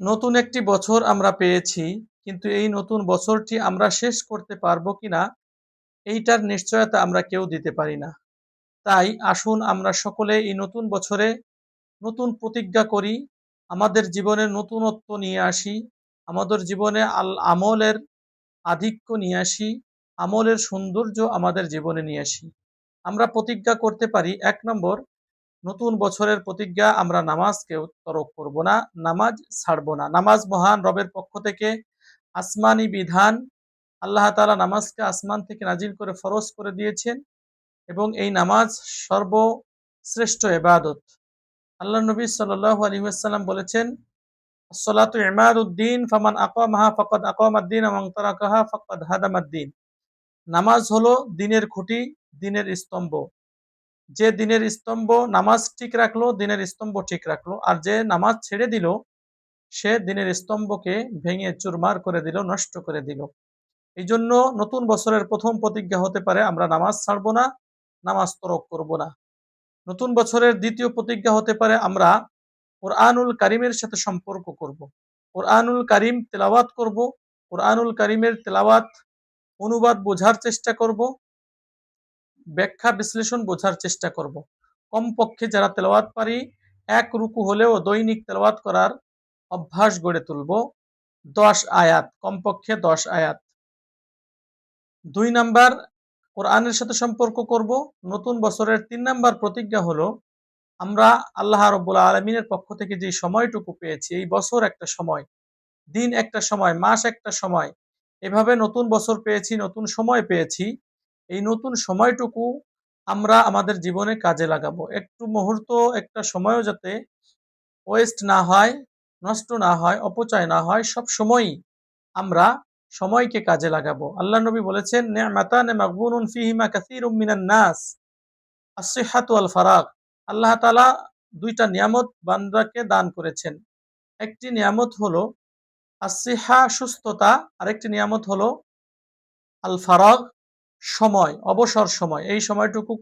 নতুন একটি বছর আমরা পেয়েছি, কিন্তু এই নতুন বছরটি আমরা শেষ করতে পারবো কিনা এইটার নিশ্চয়তা আমরা কেউ দিতে পারি না। তাই আসুন আমরা সকলে এই নতুন বছরে নতুন প্রতিজ্ঞা করি, আমাদের জীবনে নতুনত্ব নিয়ে আসি, আমাদের জীবনে আমলের আধিক্য নিয়ে আসি, আমলের সৌন্দর্য আমাদের জীবনে নিয়ে আসি। আমরা প্রতিজ্ঞা করতে পারি, ১ নম্বর, নতুন বছরের প্রতিজ্ঞা, আমরা নামাজকে তরক করব না, নামাজ ছাড়ব না। নামাজ মহান রবের পক্ষ থেকে আসমানি বিধান। আল্লাহ তাআলা নামাজকে আসমান থেকে নাজিল করে ফরজ করে দিয়েছেন এবং এই নামাজ সর্বশ্রেষ্ঠ ইবাদত। আল্লাহ নবী সাল্লাল্লাহু আলাইহি ওয়াসাল্লাম বলেছেন, আসসালাতু ইমাদুদ্দিন ফামান আকামাহা ফাকাদ আকামাদ্দিন ওয়া মান তারাকাহা ফাকাদ হাদামাদ্দিন। নামাজ হলো দিনের খুঁটি, দিনের স্তম্ভ। যে দিনের স্তম্ভ নামাজ ঠিক রাখলো, দিনের স্তম্ভ ঠিক রাখলো, আর যে নামাজ ছেড়ে দিল সে দিনের স্তম্ভকে ভেঙে চুরমার করে দিল, নষ্ট করে দিল। এই জন্য নতুন বছরের প্রথম প্রতিজ্ঞা হতে পারে আমরা নামাজ ছাড়বো না, নামাজ তরক করব না। নতুন বছরের দ্বিতীয় প্রতিজ্ঞা হতে পারে আমরা কোরআনুল কারিমের সাথে সম্পর্ক করব, কোরআনুল কারিম তেলাওয়াত করব, কোরআনুল কারিমের তেলাওয়াত অনুবাদ বোঝার চেষ্টা করব, ব্যাখ্যা বিশ্লেষণ বোঝার চেষ্টা করব। কমপক্ষে যারা তেলাওয়াত পারি ১ রুকু হলেও দৈনিক তেলাওয়াত করার অভ্যাস গড়ে তুলব। ১০ আয়াত, কমপক্ষে ১০ আয়াত। ২ নাম্বার, কোরআনের সাথে সম্পর্ক করব। নতুন বছরের ৩ নাম্বার প্রতিজ্ঞা হলো, আমরা আল্লাহ রাব্বুল আলামিনের পক্ষ থেকে যে সময়টুকু পেয়েছি, এই বছর একটা সময়, দিন একটা সময়, মাস একটা সময়, এভাবে নতুন বছর পেয়েছি, নতুন সময় পেয়েছি, এই নতুন সময়টুকু আমরা আমাদের জীবনে কাজে লাগাবো। একটু মুহূর্ত, একটা সময়ও যাতে ওয়েস্ট না হয়, নষ্ট না হয়, অপচয় না হয়, সব সময়ই আমরা সময়কে কাজে লাগাবো। আল্লাহ নবী বলেছেন, নি'মাতানে মাগবুনুন ফিহিমা কাসীরুম মিনান নাস, আস-সিহহাতু ওয়াল ফারাগ। আল্লাহ তাআলা ২টা নিয়ামত বান্দাকে দান করেছেন। একটি নিয়ামত হলো as-সিহা, সুস্থতা, আরেকটি নিয়ামত হলো আল ফারাগ, সময়, অবসর সময়। এই সময়টুকু